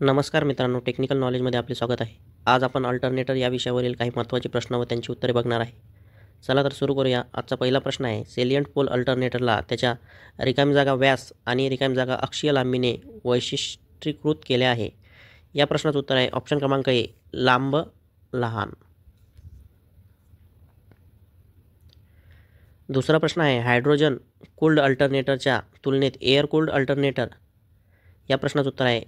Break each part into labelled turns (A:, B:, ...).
A: नमस्कार मित्रांनो, टेक्निकल नॉलेजमध्ये आपले स्वागत आहे. आज आपण अल्टरनेटर या विषयावरील काही महत्त्वाचे प्रश्न व त्यांची उत्तरे बघणार आहे. चला तर सुरू करूया. आजचा पहिला प्रश्न आहे, सेलियंट पोल अल्टरनेटरला त्याच्या रिकामी जागा व्यास आणि रिकामी जागा अक्षीय लांबीने वैशिष्ट्यीकृत केले आहे. या प्रश्नाचं उत्तर आहे ऑप्शन क्रमांक ए, लांब लहान. दुसरा प्रश्न आहे, हायड्रोजन कूल्ड अल्टरनेटरच्या तुलनेत एअर कूल्ड अल्टरनेटर. या प्रश्नाचं उत्तर आहे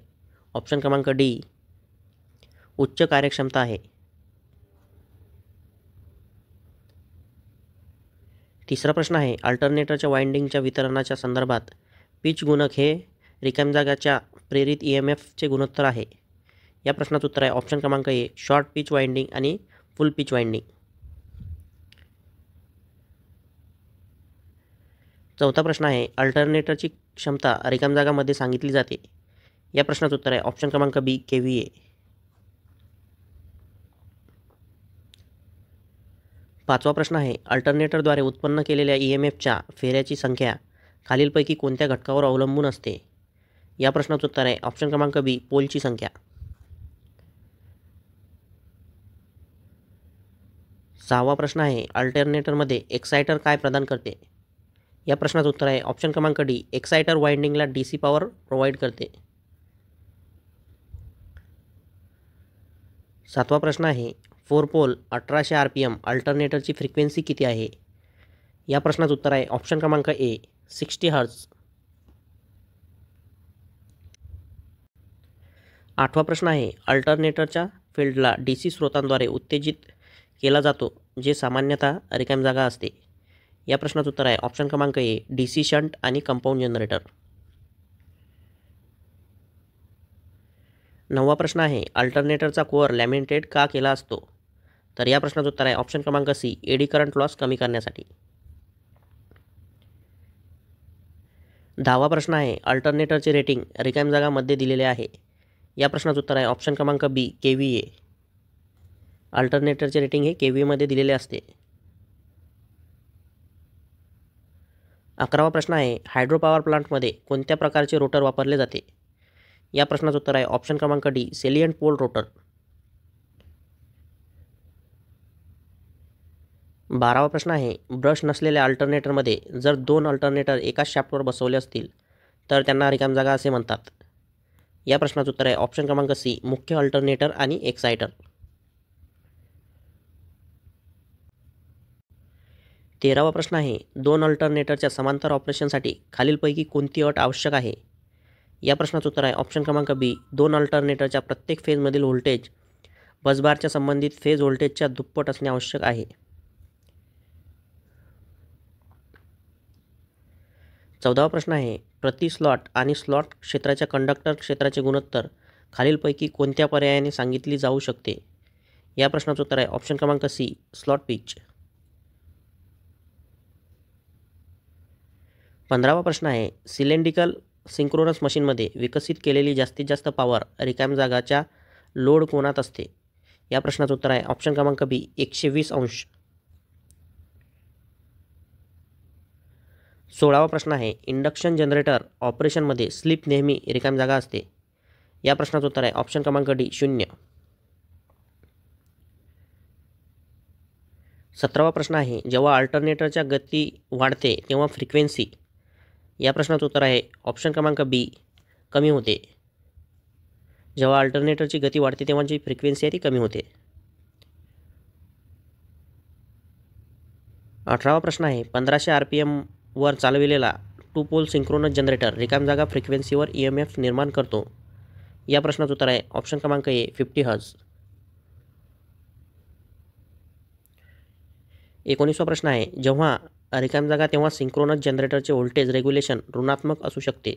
A: ऑप्शन क्रमांक डी, उच्च कार्यक्षमता आहे. तिसरा प्रश्न आहे, अल्टरनेटरच्या वाइंडिंगच्या वितरणाच्या संदर्भात पिच गुणक हे रिकाम्या जागाच्या प्रेरित EMFचे गुणोत्तर आहे. या प्रश्नाचं उत्तर आहे ऑप्शन क्रमांक ए, शॉर्ट पिच वाइंडिंग आणि फुल पिच वाइंडिंग. चौथा प्रश्न आहे, अल्टरनेटरची क्षमता रिकाम्या जागामध्ये सांगितली जाते. या प्रश्नाचं उत्तर आहे ऑप्शन क्रमांक बी, KVA. पाचवा प्रश्न आहे, अल्टरनेटरद्वारे उत्पन्न केलेल्या EMFच्या फेऱ्याची संख्या खालीलपैकी कोणत्या घटकावर अवलंबून असते. या प्रश्नाचं उत्तर आहे ऑप्शन क्रमांक बी, पोलची संख्या. सहावा प्रश्न आहे, अल्टरनेटरमध्ये एक्सायटर काय प्रदान करते. या प्रश्नाचं उत्तर आहे ऑप्शन क्रमांक डी, एक्सायटर वाइंडिंगला DC पॉवर प्रोव्हाइड करते. सातवा प्रश्न आहे, 4 पोल 1800 RPM अल्टरनेटरची फ्रिक्वेन्सी किती आहे. या प्रश्नाचं उत्तर आहे ऑप्शन क्रमांक ए, 60 हर्ट्ज. आठवा प्रश्न आहे, अल्टरनेटरच्या फील्डला DC स्रोतांद्वारे उत्तेजित केला जातो जे सामान्यतः रिकामी जागा असते. या प्रश्नाचं उत्तर आहे ऑप्शन क्रमांक ए, DC शंट आणि कंपाऊंड जनरेटर. नववा प्रश्न आहे, अल्टरनेटरचा कोअर लॅमिनेटेड का केला असतो. तर या प्रश्नाचं उत्तर आहे ऑप्शन क्रमांक सी, एडी करंट लॉस कमी करण्यासाठी. 10वा प्रश्न आहे, अल्टरनेटरचे रेटिंग रिकाम्या जागामध्ये दिलेले आहे. या प्रश्नाचं उत्तर आहे ऑप्शन क्रमांक बी, KVA. अल्टरनेटरचे रेटिंग हे KVAमध्ये दिलेले असते. 11वा प्रश्न आहे, हायड्रो पॉवर प्लांटमध्ये कोणत्या प्रकारचे रोटर वापरले जाते. या प्रश्नाचं उत्तर आहे ऑप्शन क्रमांक डी, सेलियंट पोल रोटर. 12वा प्रश्न आहे, ब्रश नसलेल्या अल्टरनेटरमध्ये जर 2 अल्टरनेटर एकाच शाफ्टवर बसवले असतील तर त्यांना रिकामी जागा असे म्हणतात. या प्रश्नाचं उत्तर आहे ऑप्शन क्रमांक सी, मुख्य अल्टरनेटर आणि एक्सायटर. 13वा प्रश्न आहे, 2 अल्टरनेटरच्या समांतर ऑपरेशनसाठी खालीलपैकी कोणती अट आवश्यक आहे. या प्रश्नाचं उत्तर आहे ऑप्शन क्रमांक बी, 2 अल्टरनेटरच्या प्रत्येक फेजमधील व्होल्टेज बसबारच्या संबंधित फेज व्होल्टेजच्या दुप्पट असणे आवश्यक आहे. 14वा प्रश्न आहे, प्रति स्लॉट आणि स्लॉट क्षेत्राच्या कंडक्टर क्षेत्राचे गुणोत्तर खालीलपैकी कोणत्या पर्यायाने सांगितली जाऊ शकते. या प्रश्नाचं उत्तर आहे ऑप्शन क्रमांक सी, स्लॉट पिच. 15वा प्रश्न आहे, सिलेंड्रिकल सिंक्रोनस मशीनमध्ये विकसित केलेली जास्तीत जास्त पॉवर रिकाम्या जागाच्या लोड कोनात असते. या प्रश्नाचं उत्तर आहे ऑप्शन क्रमांक बी, 120 अंश. 16वा प्रश्न आहे, इंडक्शन जनरेटर ऑपरेशनमध्ये स्लिप नेहमी रिकामी जागा असते. या प्रश्नाचं उत्तर आहे ऑप्शन क्रमांक डी, 0. 17वा प्रश्न आहे, जेव्हा अल्टरनेटरच्या गती वाढते तेव्हा फ्रिक्वेन्सी. या प्रश्नाचं उत्तर आहे ऑप्शन क्रमांक बी, कमी होते. जेव्हा अल्टरनेटरची गती वाढते तेव्हा जी फ्रिक्वेन्सी आहे ती कमी होते. 18वा प्रश्न आहे, 1500 RPM वर चालविलेला 2 पोल सिंक्रोनस जनरेटर रिकामी जागा फ्रिक्वेन्सीवर EMF निर्माण करतो. या प्रश्नाचं उत्तर आहे ऑप्शन क्रमांक ए, 50 हर्ट्ज. 19वा प्रश्न आहे, जेव्हा रिकामी जागा तेव्हा सिंक्रोनस जनरेटरचे व्होल्टेज रेग्युलेशन ऋणात्मक असू शकते.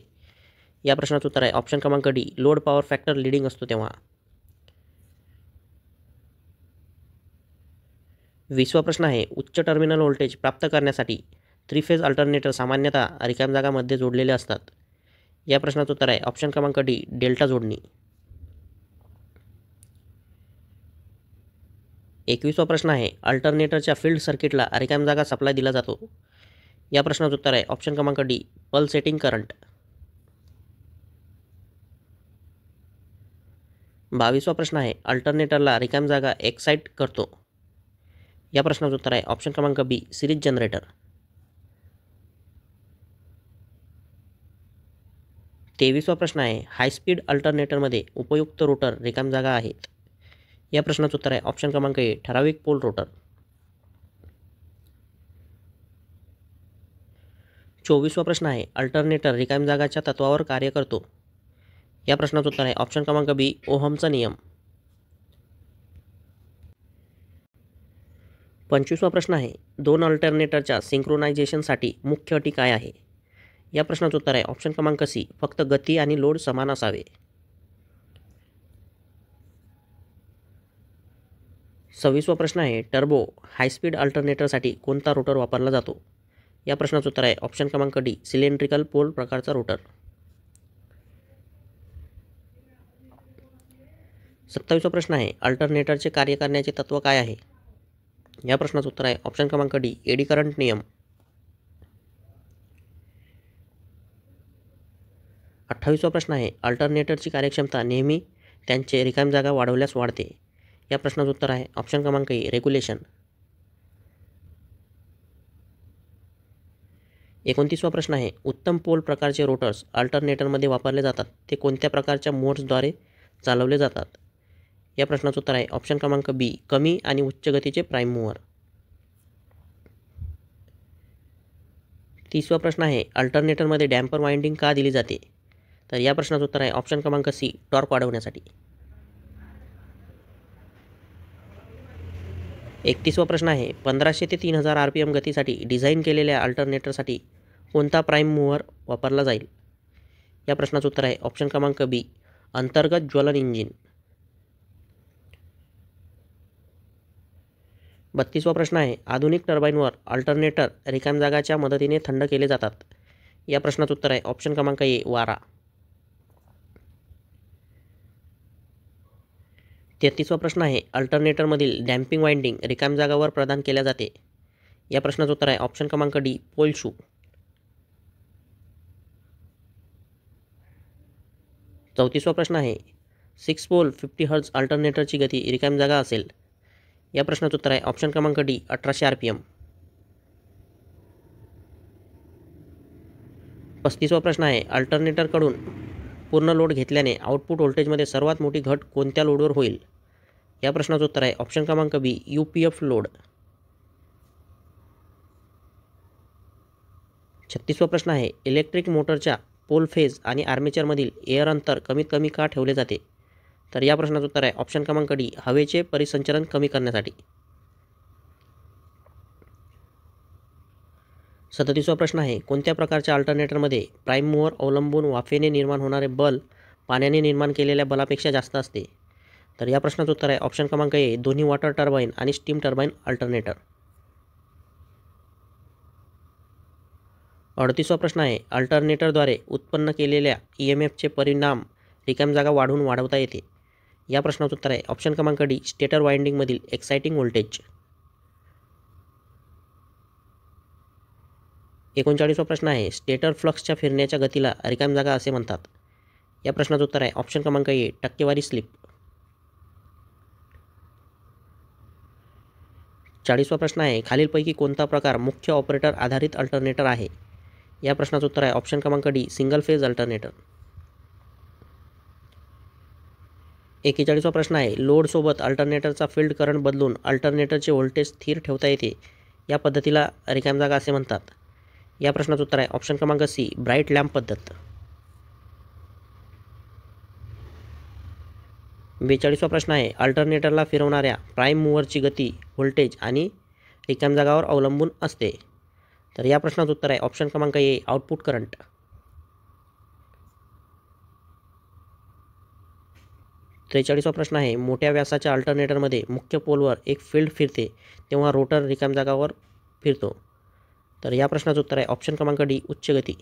A: या प्रश्नाचं उत्तर आहे ऑप्शन क्रमांक D, load power factor leading असतो तेव्हा. 20वा प्रश्न आहे, उच्च टर्मिनल व्होल्टेज प्राप्त करण्यासाठी 3 फेज अल्टरनेटर सामान्यतः रिकाम्या जागामध्ये जोडलेले असतात. या प्रश्नाचं उत्तर आहे ऑप्शन क्रमांक डी, डेल्टा जोडणी. 21वा प्रश्न आहे, अल्टरनेटरच्या फील्ड सर्किटला रिकामी जागा सप्लाय दिला जातो. या प्रश्नाचं उत्तर आहे ऑप्शन क्रमांक डी, पल्सेटिंग करंट. 22वा प्रश्न आहे अल्टरनेटरला रिकाम जागा एक्साइट करतो. या प्रश्नाचं उत्तर आहे ऑप्शन क्रमांक बी सिरीज जनरेटर. 23वा प्रश्न आहे हायस्पीड अल्टरनेटरमध्ये उपयुक्त रोटर रिकाम जागा आहेत. या प्रश्नाचं उत्तर आहे ऑप्शन क्रमांक ए ठराविक पोल रोटर. 24वा प्रश्न आहे अल्टरनेटर रिकाम जागाच्या तत्वावर कार्य करतो. या प्रश्नाचं उत्तर आहे ऑप्शन क्रमांक बी ओहमचा नियम. 25वा प्रश्न आहे दोन अल्टरनेटरच्या सिंक्रोनायझेशनसाठी मुख्य अटी काय आहे. या प्रश्नाचं उत्तर आहे ऑप्शन क्रमांक सी फक्त गती आणि लोड समान असावे. 26वा प्रश्न आहे टर्बो हायस्पीड अल्टरनेटरसाठी कोणता रोटर वापरला जातो. या प्रश्नाचं उत्तर आहे ऑप्शन क्रमांक डी सिलेंड्रिकल पोल प्रकारचा रोटर. 27वा प्रश्न आहे अल्टरनेटरचे कार्य करण्याचे तत्व काय आहे. या प्रश्नाचं उत्तर आहे ऑप्शन क्रमांक डी एडी करंट नियम. 28वा प्रश्न आहे अल्टरनेटरची कार्यक्षमता नेहमी त्यांचे रिकाम जागा वाढवल्यास वाढते. या प्रश्नाचं उत्तर आहे ऑप्शन क्रमांक ए रेग्युलेशन. 29वा प्रश्न आहे उत्तम पोल प्रकारचे रोटर्स अल्टरनेटरमध्ये वापरले जातात ते कोणत्या प्रकारच्या मोड्सद्वारे चालवले जातात. या प्रश्नाचं उत्तर आहे ऑप्शन क्रमांक बी कमी आणि उच्च गतीचे प्राईम मूव्हर. 30वा प्रश्न आहे अल्टरनेटरमध्ये डॅम्पर वाइंडिंग का दिली जाते. तर या प्रश्नाचं उत्तर आहे ऑप्शन क्रमांक सी टॉर्क वाढवण्यासाठी. 31वा प्रश्न आहे 1500 ते 3000 RPM गतीसाठी डिझाईन केलेल्या अल्टरनेटरसाठी कोणता प्राईम मूव्हर वापरला जाईल. या प्रश्नाचं उत्तर आहे ऑप्शन क्रमांक बी अंतर्गत ज्वलन इंजिन. 32वा प्रश्न आहे आधुनिक टर्बाईनवर अल्टरनेटर रिकाम जागाच्या मदतीने थंड केले जातात. या प्रश्नाचं उत्तर आहे ऑप्शन क्रमांक ए वारा. 33वा प्रश्न आहे अल्टरनेटरमधील डॅम्पिंग वाइंडिंग रिकाम जागावर प्रदान केल्या जाते. या प्रश्नाचं उत्तर आहे ऑप्शन क्रमांक डी पोल शू. 34वा प्रश्न आहे 6 पोल 50 हर्ट्ज अल्टरनेटरची गती रिकाम जागा असेल. या प्रश्नाचं उत्तर आहे ऑप्शन क्रमांक डी 1800 RPM. 35वा प्रश्न आहे अल्टरनेटरकडून पूर्ण लोड घेतल्याने आउटपुट व्होल्टेजमध्ये सर्वात मोठी घट कोणत्या लोडवर होईल. या प्रश्नाचं उत्तर आहे ऑप्शन क्रमांक बी UPF लोड. 36वा प्रश्न आहे इलेक्ट्रिक मोटरच्या पोल फेज आणि आर्मेचरमधील एअर अंतर कमीत कमी का ठेवले जाते. तर या प्रश्नाचं उत्तर आहे ऑप्शन क्रमांक डी हवेचे परिसंचरण कमी करण्यासाठी. 37वा प्रश्न आहे कोणत्या प्रकारच्या अल्टरनेटरमध्ये प्राईम मूव्हर अवलंबून वाफेने निर्माण होणारे बल पाण्याने निर्माण केलेल्या बलापेक्षा जास्त असते. तर या प्रश्नाचं उत्तर आहे ऑप्शन क्रमांक ए दोन्ही वॉटर टर्बाईन आणि स्टीम टर्बाईन अल्टरनेटर. 38वा प्रश्न आहे अल्टरनेटरद्वारे उत्पन्न केलेल्या EMFचे परिणाम रिकाम जागा वाढवता येते. या प्रश्नाचं उत्तर आहे ऑप्शन क्रमांक डी स्टेटर वाइंडिंगमधील एक्साइटिंग व्होल्टेज. 39वा प्रश्न आहे स्टेटर फ्लक्सच्या फिरण्याच्या गतीला रिकाम जागा असे म्हणतात. या प्रश्नाचं उत्तर आहे ऑप्शन क्रमांक ए टक्केवारी स्लिप. 40वा प्रश्न आहे खालीलपैकी कोणता प्रकार मुख्य ऑपरेटर आधारित अल्टरनेटर आहे. या प्रश्नाचं उत्तर आहे ऑप्शन क्रमांक डी सिंगल फेज अल्टरनेटर. 41वा प्रश्न आहे लोडसोबत अल्टरनेटरचा फील्ड करंट बदलून अल्टरनेटरचे व्होल्टेज स्थिर ठेवता येते. या पद्धतीला रिकाम जागा असे म्हणतात. या प्रश्नाचं उत्तर आहे ऑप्शन क्रमांक सी ब्राईट लॅम्प पद्धत. 42वा प्रश्न आहे अल्टरनेटरला फिरवणाऱ्या प्राईम मूव्हरची गती व्होल्टेज आणि रिकाम जागावर अवलंबून असते. तर या प्रश्नाचं उत्तर आहे ऑप्शन क्रमांक ए आउटपुट करंट. 43वा प्रश्न आहे मोठ्या व्यासाच्या अल्टरनेटरमध्ये मुख्य पोलवर एक फील्ड फिरते तेव्हा रोटर रिकाम जागावर फिरतो. तर या प्रश्नाचं उत्तर आहे ऑप्शन क्रमांक डी उच्च गती.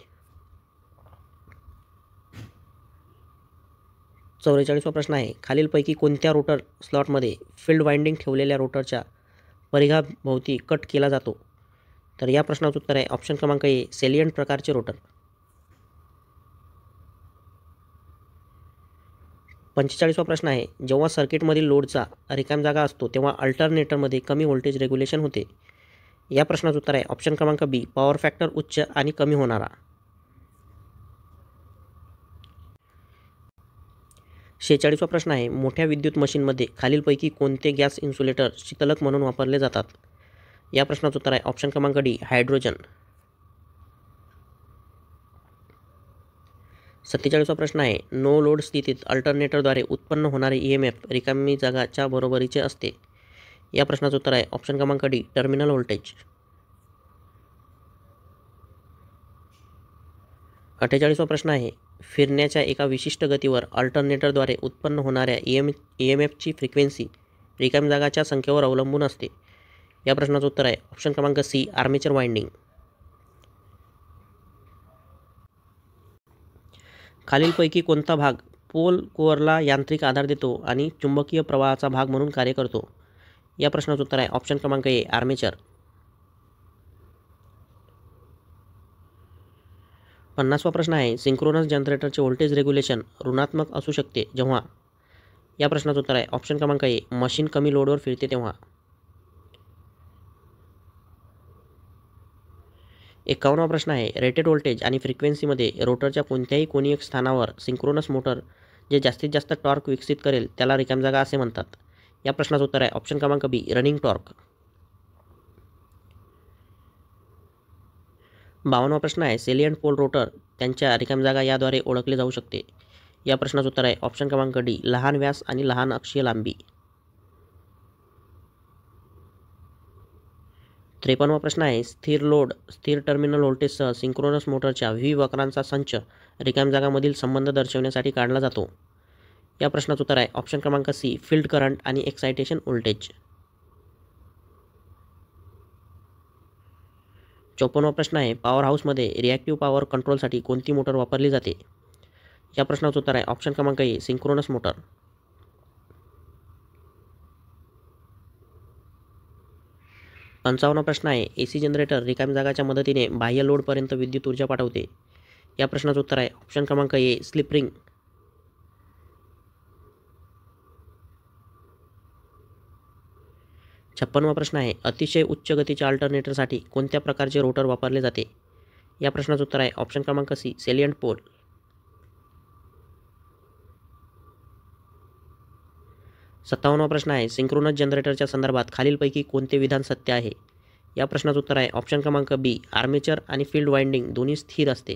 A: 44वा प्रश्न आहे खालीलपैकी कोणत्या रोटर स्लॉटमध्ये फील्ड वाइंडिंग ठेवलेल्या रोटरच्या परिघाभोवती कट केला जातो. तर या प्रश्नाचं उत्तर आहे ऑप्शन क्रमांक ए सेलियंट प्रकारचे रोटर. 45वा प्रश्न आहे, जेव्हा सर्किटमधील लोडचा रिकाम जागा असतो तेव्हा अल्टरनेटरमध्ये कमी व्होल्टेज रेग्युलेशन होते. या प्रश्नाचं उत्तर आहे ऑप्शन क्रमांक बी, पॉवर फॅक्टर उच्च आणि कमी होणारा. 46वा प्रश्न आहे, मोठ्या विद्युत मशीनमध्ये खालीलपैकी कोणते गॅस इन्सुलेटर शीतलक म्हणून वापरले जातात? या प्रश्नाचं उत्तर आहे ऑप्शन क्रमांक डी, हायड्रोजन. 47वा प्रश्न आहे, नो लोड स्थितीत अल्टरनेटरद्वारे उत्पन्न होणारे EMF रिकामी जागाच्या बरोबरीचे असते. या प्रश्नाचं उत्तर आहे ऑप्शन क्रमांक डी, टर्मिनल व्होल्टेज. 48वा प्रश्न आहे, फिरण्याच्या एका विशिष्ट गतीवर अल्टरनेटरद्वारे उत्पन्न होणाऱ्या EMFची फ्रिक्वेन्सी रिकामी जागाच्या संख्येवर अवलंबून असते. या प्रश्नाचं उत्तर आहे ऑप्शन क्रमांक सी, आर्मेचर वाइंडिंग. खालीलपैकी कोणता भाग पोल कोअरला यांत्रिक आधार देतो आणि चुंबकीय प्रवाहाचा भाग म्हणून कार्य करतो? या प्रश्नाचं उत्तर आहे ऑप्शन क्रमांक ए, आर्मेचर. 50वा प्रश्न आहे, सिंक्रोनस जनरेटरचे व्होल्टेज रेग्युलेशन ऋणात्मक असू शकते जेव्हा? या प्रश्नाचं उत्तर आहे ऑप्शन क्रमांक ए, मशीन कमी लोडवर फिरते तेव्हा. 51वा प्रश्न आहे, रेटेड व्होल्टेज आणि फ्रिक्वेन्सीमध्ये रोटरच्या कोणत्याही कोनीय स्थानावर सिंक्रोनस मोटर जे जास्तीत जास्त टॉर्क विकसित करेल त्याला रिकाम जागा असे म्हणतात. या प्रश्नाचं उत्तर आहे ऑप्शन क्रमांक बी, रनिंग टॉर्क. 52वा प्रश्न आहे, सेलियंट पोल रोटर त्यांच्या रिकाम जागा याद्वारे ओळखले जाऊ शकते. या प्रश्नाचं उत्तर आहे ऑप्शन क्रमांक डी, लहान व्यास आणि लहान अक्षीय लांबी. 53वा प्रश्न आहे, स्थिर लोड स्थिर टर्मिनल व्होल्टेजसह सिंक्रोनस मोटरच्या व्ही वक्रांचा संच रिकाम जागामधील संबंध दर्शवण्यासाठी काढला जातो. या प्रश्नाचं उत्तर आहे ऑप्शन क्रमांक सी, फील्ड करंट आणि एक्सायटेशन व्होल्टेज. 54वा प्रश्न आहे, पॉवर हाऊसमध्ये रिॲक्टिव्ह पॉवर कंट्रोलसाठी कोणती मोटर वापरली जाते? या प्रश्नाचं उत्तर आहे ऑप्शन क्रमांक ए, सिंक्रोनस मोटर. 55वा प्रश्न आहे, AC जनरेटर रिकामी जागाच्या मदतीने बाह्य लोडपर्यंत विद्युत ऊर्जा पाठवते. या प्रश्नाचं उत्तर आहे ऑप्शन क्रमांक ए, स्लिप रिंग. 56वा प्रश्न आहे, अतिशय उच्च गतीच्या अल्टरनेटरसाठी कोणत्या प्रकारचे रोटर वापरले जाते? या प्रश्नाचं उत्तर आहे ऑप्शन क्रमांक सी, सेलियंट पोल. 57वा प्रश्न आहे, सिंक्रोनस जनरेटरच्या संदर्भात खालीलपैकी कोणते विधान सत्य आहे? या प्रश्नाचं उत्तर आहे ऑप्शन क्रमांक बी, आर्मेचर आणि फील्ड वाइंडिंग दोन्ही स्थिर असते.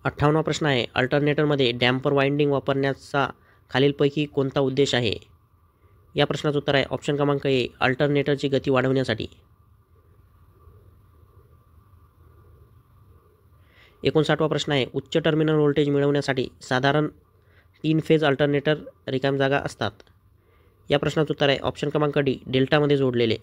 A: 58वा प्रश्न आहे, अल्टरनेटरमध्ये डॅम्पर वाइंडिंग वापरण्याचा खालीलपैकी कोणता उद्देश आहे? या प्रश्नाचं उत्तर आहे ऑप्शन क्रमांक ए, अल्टरनेटरची गती वाढवण्यासाठी. 59वा प्रश्न आहे, उच्च टर्मिनल व्होल्टेज मिळवण्यासाठी साधारण 3 फेज अल्टरनेटर रिकाम जागा असतात. या प्रश्नाचं उत्तर आहे ऑप्शन क्रमांक डी, डेल्टामध्ये जोडलेले.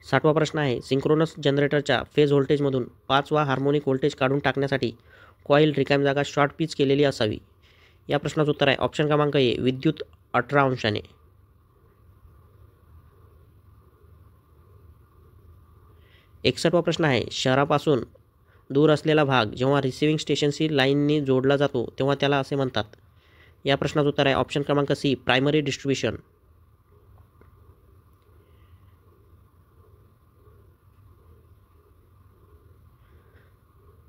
A: 60वा प्रश्न आहे, सिंक्रोनस जनरेटरच्या फेज व्होल्टेजमधून 5वा हार्मोनिक व्होल्टेज काढून टाकण्यासाठी कॉईल रिकाम जागा शॉर्ट पिच केलेली असावी. या प्रश्नाचं उत्तर आहे ऑप्शन क्रमांक ए, विद्युत 18 अंशाने. 61वा प्रश्न आहे, शहरापासून दूर असलेला भाग जेव्हा रिसिव्हिंग स्टेशनशी लाईननी जोडला जातो तेव्हा त्याला असे म्हणतात. या प्रश्नाचं उत्तर आहे ऑप्शन क्रमांक सी, प्रायमरी डिस्ट्रीब्युशन.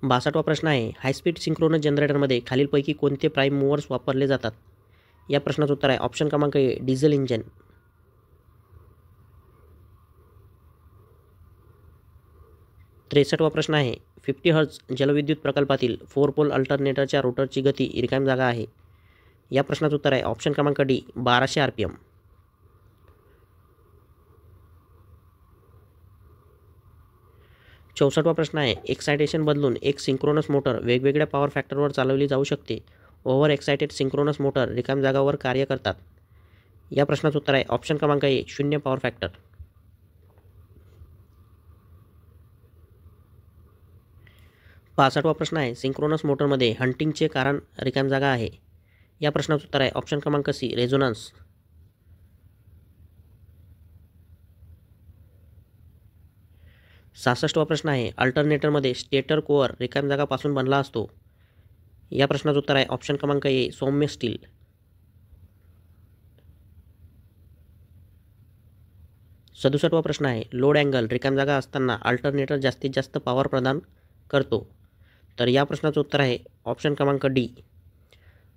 A: 62वा प्रश्न आहे, हायस्पीड सिंक्रोनस जनरेटरमध्ये खालीलपैकी कोणते प्राईम मूव्हर्स वापरले जातात? या प्रश्नाचं उत्तर आहे ऑप्शन क्रमांक ए, डिझेल इंजिन. 63वा प्रश्न आहे, 50 हर्ट्ज जलविद्युत प्रकल्पातील 4 पोल अल्टरनेटरच्या रोटरची गती रिकाम जागा आहे. या प्रश्नाचं उत्तर आहे ऑप्शन क्रमांक डी, 1200 RPM. 64वा प्रश्न आहे, एक्सायटेशन बदलून एक सिंक्रोनस मोटर वेगवेगळ्या पॉवर फॅक्टरवर चालवली जाऊ शकते. ओव्हर एक्सायटेड सिंक्रोनस मोटर रिकाम जागावर कार्य करतात. या प्रश्नाचं उत्तर आहे ऑप्शन क्रमांक ए, 0 पॉवर फॅक्टर. 65वा प्रश्न आहे, सिंक्रोनस मोटरमध्ये हंटिंगचे कारण रिकाम जागा आहे. या प्रश्नाचं उत्तर आहे ऑप्शन क्रमांक सी, रेझोनन्स. 66वा प्रश्न आहे, अल्टरनेटरमध्ये स्टेटर कोअर रिकाम्या जागापासून बनला असतो. या प्रश्नाचं उत्तर आहे ऑप्शन क्रमांक ए, सौम्य स्टील. 67वा प्रश्न आहे, लोड अँगल रिकाम्या जागा असताना अल्टरनेटर जास्तीत जास्त पॉवर प्रदान करतो. तर या प्रश्नाचं उत्तर आहे ऑप्शन क्रमांक डी,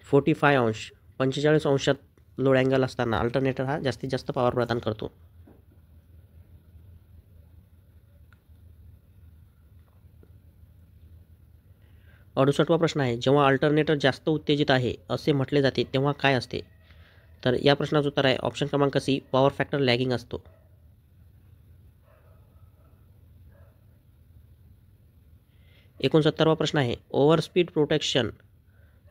A: 45 अंश. 45 अंशात लोड अँगल असताना अल्टरनेटर हा जास्तीत जास्त पॉवर प्रदान करतो. 68वा प्रश्न आहे, जेव्हा अल्टरनेटर जास्त उत्तेजित आहे असे म्हटले जाते तेव्हा काय असते? तर या प्रश्नाचं उत्तर आहे ऑप्शन क्रमांक सी, पॉवर फॅक्टर लॅगिंग असतो. 69वा प्रश्न आहे, ओव्हरस्पीड प्रोटेक्शन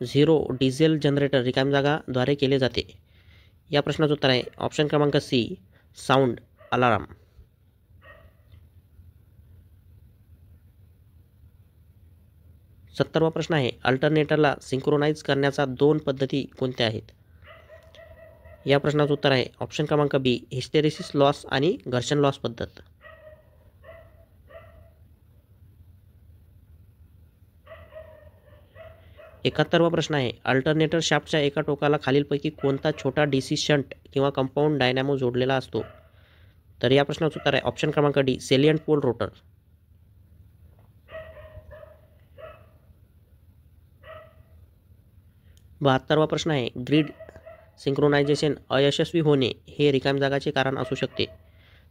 A: 0 डिझेल जनरेटर रिकाम्या जागाद्वारे केले जाते. या प्रश्नाचं उत्तर आहे ऑप्शन क्रमांक सी, साऊंड अलार्म. 70वा प्रश्न आहे, अल्टरनेटरला सिंक्रोनाइज करण्याच्या 2 पद्धती कोणत्या आहेत? या प्रश्नाचं उत्तर आहे ऑप्शन क्रमांक बी, हिस्टेरिसिस लॉस आणि घर्षण लॉस पद्धत. 71वा प्रश्न आहे, अल्टरनेटर शाफ्टच्या एका टोकाला खालीलपैकी कोणता छोटा डीसी शंट किंवा कंपाऊंड डायनॅमो जोडलेला असतो? तर या प्रश्नाचं उत्तर आहे ऑप्शन क्रमांक डी, सेलियंट पोल रोटर. 72वा प्रश्न आहे, ग्रीड सिंक्रोनायझेशन अयशस्वी होणे हे रिकाम्या जागाचे कारण असू शकते.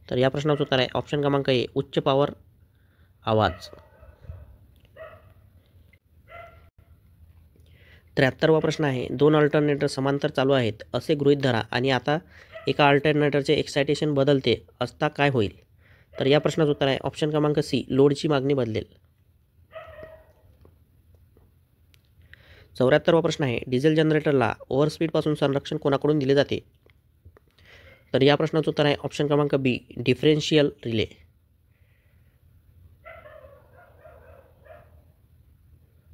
A: तर या प्रश्नाचं उत्तर आहे ऑप्शन क्रमांक ए, उच्च पॉवर आवाज. 73वा प्रश्न आहे, 2 अल्टरनेटर समांतर चालू आहेत असे गृहीत धरा आणि आता एका अल्टरनेटरचे एक्सायटेशन बदलते असता काय होईल? तर या प्रश्नाचं उत्तर आहे ऑप्शन क्रमांक सी, लोडची मागणी बदलेल. 74वा प्रश्न आहे, डिझेल जनरेटरला ओव्हरस्पीडपासून संरक्षण कोणाकडून दिले जाते? तर या प्रश्नाचं उत्तर आहे ऑप्शन क्रमांक बी, डिफरेन्शियल रिले.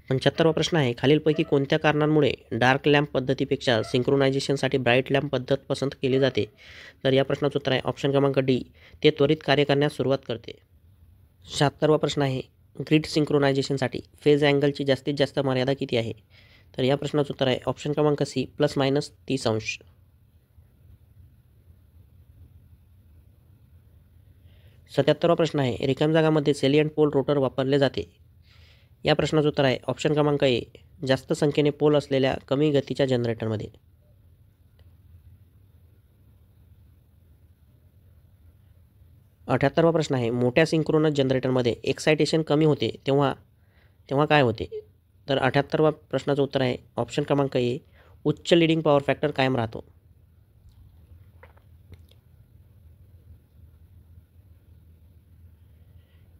A: 75वा प्रश्न आहे, खालीलपैकी कोणत्या कारणांमुळे डार्क लॅम्प पद्धतीपेक्षा सिंक्रोनायझेशनसाठी ब्राईट लॅम्प पद्धत पसंत केली जाते? तर या प्रश्नाचं उत्तर आहे ऑप्शन क्रमांक डी, ते त्वरित कार्य करण्यास सुरुवात करते. 76वा प्रश्न आहे, ग्रीड सिंक्रोनायझेशनसाठी फेज अँगलची जास्तीत जास्त मर्यादा किती आहे? तर या प्रश्नाचं उत्तर आहे ऑप्शन क्रमांक सी, ±30 अंश. 77वा प्रश्न आहे, रिकाम्या जागामध्ये सेलियंट पोल रोटर वापरले जाते. या प्रश्नाचं उत्तर आहे ऑप्शन क्रमांक ए, जास्त संख्येने पोल असलेल्या कमी गतीच्या जनरेटरमध्ये. 78वा प्रश्न आहे, मोठ्या सिंक्रोनस जनरेटरमध्ये एक्सायटेशन कमी होते तेव्हा काय होते? तर 78वा प्रश्नाचं उत्तर आहे ऑप्शन क्रमांक ए, उच्च लीडिंग पॉवर फॅक्टर कायम राहतो.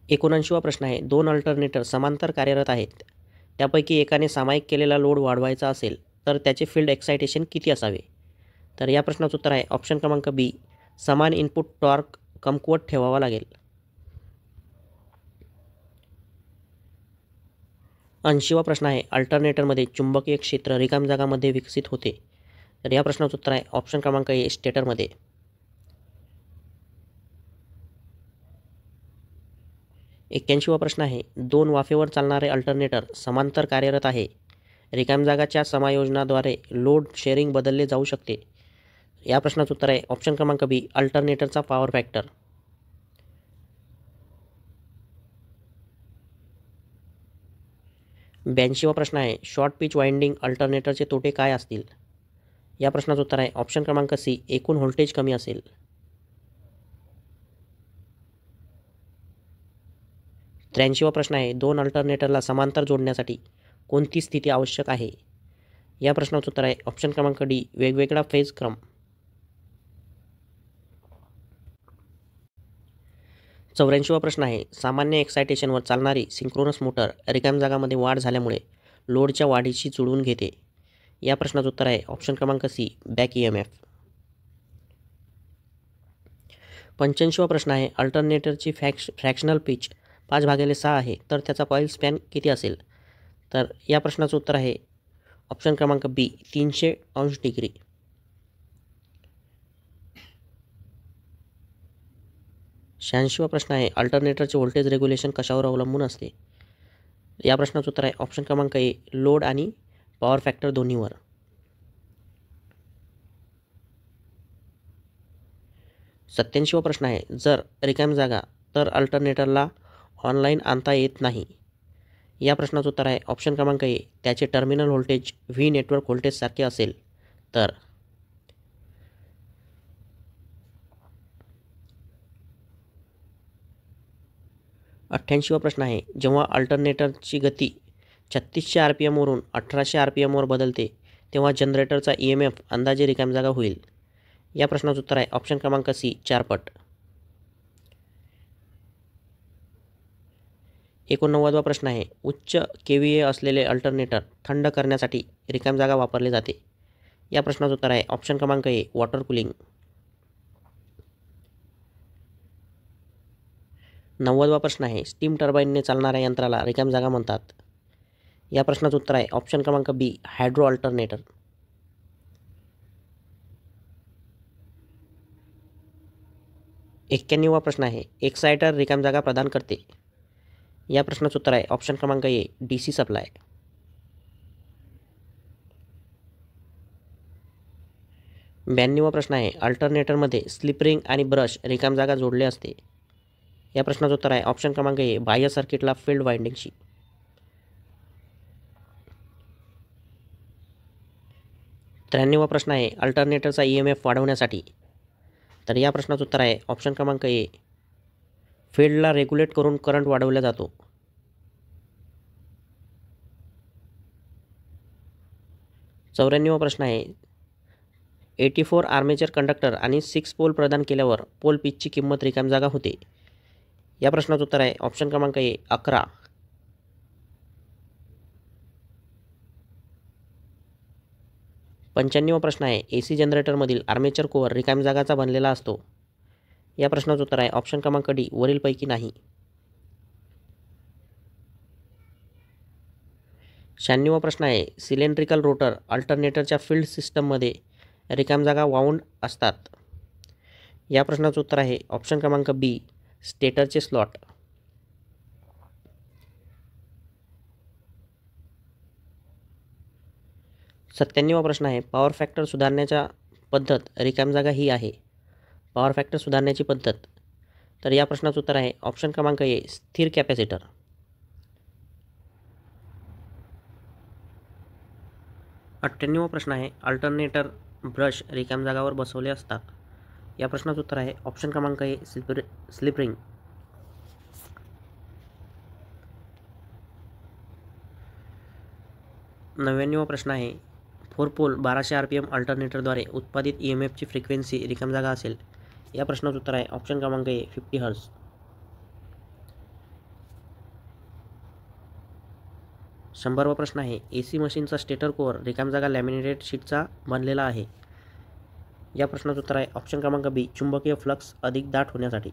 A: 79वा प्रश्न आहे, 2 अल्टरनेटर समांतर कार्यरत आहेत. त्यापैकी एकाने सामायिक केलेला लोड वाढवायचा असेल तर त्याचे फील्ड एक्सायटेशन किती असावे? तर या प्रश्नाचं उत्तर आहे ऑप्शन क्रमांक बी, समान इनपुट टॉर्क कमकुवत ठेवावा लागेल. 80वा प्रश्न आहे, अल्टरनेटरमध्ये चुंबकीय क्षेत्र रिकाम्या जागामध्ये विकसित होते. तर या प्रश्नाचं उत्तर आहे ऑप्शन क्रमांक ए, स्टेटरमध्ये. 81वा प्रश्न आहे, 2 वाफेवर चालणारे अल्टरनेटर समांतर कार्यरत आहे. रिकाम्या जागाच्या समायोजनाद्वारे लोड शेअरिंग बदलले जाऊ शकते. या प्रश्नाचं उत्तर आहे ऑप्शन क्रमांक बी, अल्टरनेटरचा पॉवर फॅक्टर. 82वा प्रश्न आहे, शॉर्ट पिच वाइंडिंग अल्टरनेटरचे तोटे काय असतील? या प्रश्नाचं उत्तर आहे ऑप्शन क्रमांक सी, एकूण व्होल्टेज कमी असेल. 83वा प्रश्न आहे, 2 अल्टरनेटरला समांतर जोडण्यासाठी कोणती स्थिती आवश्यक आहे? या प्रश्नाचं उत्तर आहे ऑप्शन क्रमांक डी, वेगवेगळा फेज क्रम. 84वा प्रश्न आहे, सामान्य एक्सायटेशनवर चालणारी सिंक्रोनस मोटर रिकाम्या जागामध्ये वाढ झाल्यामुळे लोडच्या वाढीशी जुळवून घेते. या प्रश्नाचं उत्तर आहे ऑप्शन क्रमांक सी, बॅक EMF. 85वा प्रश्न आहे, अल्टरनेटरची फ्रॅक्शनल पिच 5/6 आहे तर त्याचा कॉईल स्पॅन किती असेल? तर या प्रश्नाचं उत्तर आहे ऑप्शन क्रमांक बी, 300 अंश डिग्री. 86वा प्रश्न आहे अल्टरनेटरचे व्होल्टेज रेग्युलेशन कशावर अवलंबून असते? या प्रश्नाचं उत्तर आहे ऑप्शन क्रमांक ए लोड आणि पॉवर फॅक्टर दोन्हीवर. 87वा प्रश्न आहे जर रिकामी जागा तर अल्टरनेटरला ऑनलाईन आणता येत नाही. या प्रश्नाचं उत्तर आहे ऑप्शन क्रमांक ए त्याचे टर्मिनल व्होल्टेज व्ही नेटवर्क व्होल्टेजसारखे असेल तर. 88वा प्रश्न आहे जेव्हा अल्टरनेटरची गती 3600 RPM वरून 1800 RPM वर बदलते तेव्हा जनरेटरचा EMF अंदाजे रिकामी जागा होईल. या प्रश्नाचं उत्तर आहे ऑप्शन क्रमांक सी 4 पट. 89वा प्रश्न आहे उच्च KVA असलेले अल्टरनेटर थंड करण्यासाठी रिकामी जागा वापरली जाते. या प्रश्नाचं उत्तर आहे ऑप्शन क्रमांक ए वॉटर कूलिंग. 90वा प्रश्न आहे स्टीम टर्बाईनने चालणाऱ्या यंत्राला रिकामी जागा म्हणतात. या प्रश्नाचं उत्तर आहे ऑप्शन क्रमांक बी हायड्रो अल्टरनेटर. 91वा प्रश्न आहे एक्सायटर रिकामी जागा प्रदान करते. या प्रश्नाचं उत्तर आहे ऑप्शन क्रमांक ए DC सप्लाय. 92वा प्रश्न आहे अल्टरनेटरमध्ये स्लिप रिंग आणि ब्रश रिकामी जागा जोडले असते. या प्रश्नाचं उत्तर आहे ऑप्शन क्रमांक ए बाह्य सर्किटला फील्ड वाइंडिंगशी. 93वा प्रश्न आहे अल्टरनेटरचा EMF वाढवण्यासाठी. तर या प्रश्नाचं उत्तर आहे ऑप्शन क्रमांक ए फील्डला रेग्युलेट करून करंट वाढवला जातो. 94वा प्रश्न आहे 84 आर्मेचर कंडक्टर आणि 6 पोल प्रदान केल्यावर पोल पिचची किंमत रिकामी जागा होते. या प्रश्नाचं उत्तर आहे ऑप्शन क्रमांक ए 11. 95वा प्रश्न आहे AC जनरेटरमधील आर्मेचर कोअर रिकामी जागाचा बनलेला असतो. या प्रश्नाचं उत्तर आहे ऑप्शन क्रमांक डी वरीलपैकी नाही. 96वा प्रश्न आहे सिलेंड्रिकल रोटर अल्टरनेटरच्या फील्ड सिस्टममध्ये रिकामी जागा वाऊंड असतात. या प्रश्नाचं उत्तर आहे ऑप्शन क्रमांक बी स्टेटरचे स्लॉट. 97वा प्रश्न आहे पॉवर फॅक्टर सुधारण्याच्या पद्धत रिकामी जागा ही आहे. पॉवर फॅक्टर सुधारण्याची पद्धत. तर या प्रश्नाचं उत्तर आहे ऑप्शन क्रमांक ए स्थिर कॅपॅसिटर. 98वा प्रश्न आहे अल्टरनेटर ब्रश रिकामी जागावर बसवले असतात. या प्रश्नाचं उत्तर आहे ऑप्शन क्रमांक ए स्लिप रिंग. 99वा प्रश्न आहे 4 पोल 1200 RPM अल्टरनेटरद्वारे उत्पादित EMFची फ्रिक्वेन्सी रिकामी जागा असेल. या प्रश्नाचं उत्तर आहे ऑप्शन क्रमांक ए 50 हर्ट्झ. 100वा प्रश्न आहे AC मशीनचा स्टेटर कोअर रिकामी जागा लॅमिनेटेड शीटचा बनलेला आहे. या प्रश्नाचं उत्तर आहे ऑप्शन क्रमांक बी चुंबकीय फ्लक्स अधिक दाट होण्यासाठी.